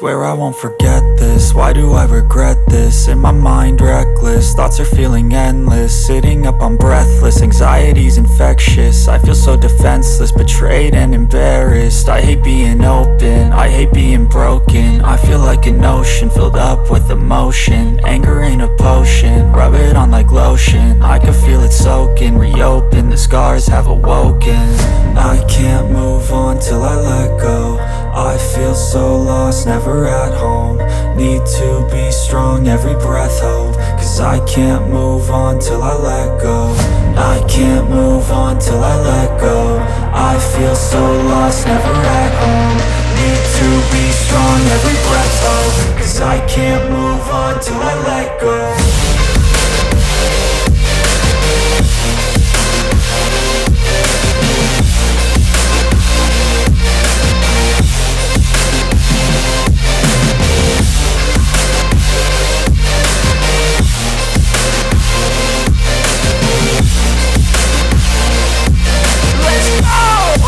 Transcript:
Swear I won't forget this, why do I regret this? In my mind reckless, thoughts are feeling endless. Sitting up I'm breathless, anxiety's infectious. I feel so defenseless, betrayed and embarrassed. I hate being open, I hate being broken. I feel like an ocean filled up with emotion. Anger ain't a potion, rub it on like lotion. I can feel it soaking, reopen, the scars have awoken. I can't move on till I let go. I feel so lost, never at home. Need to be strong, every breath hope. Cause I can't move on till I let go. I can't move on till I let go. I feel so lost, never at home. Need to be strong, every breath hope. Cause I can't move on till I let go.